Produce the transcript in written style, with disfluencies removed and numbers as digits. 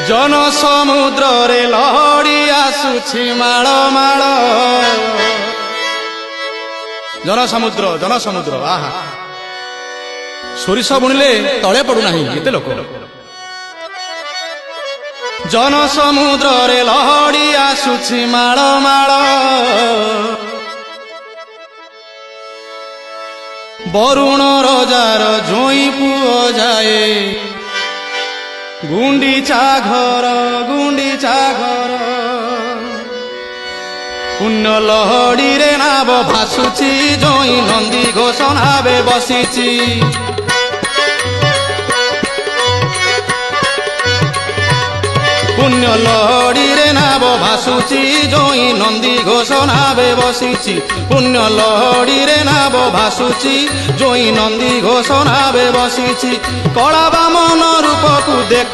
जन समुद्र रे लहड़ी आसुछि माळ माळ जन समुद्र आहा सोरिष बुणिले तले पड़ुना एते लोक जन समुद्र रे लहड़ी आसुछि माळ माळ बरुण रजार जोई पुओ जाए गुंडीचा घर पुण्य लहड़ी रे नाव भासुची जोई नंदी घोष नावे बसीची पुण्य लहड़ी रे नाव भासुची जोई नंदी घोष नावे बसीची पुण्य लहड़ी रे नाव भासुची जोई नंदी घोष नावे बसीची कला बामन रूप को देख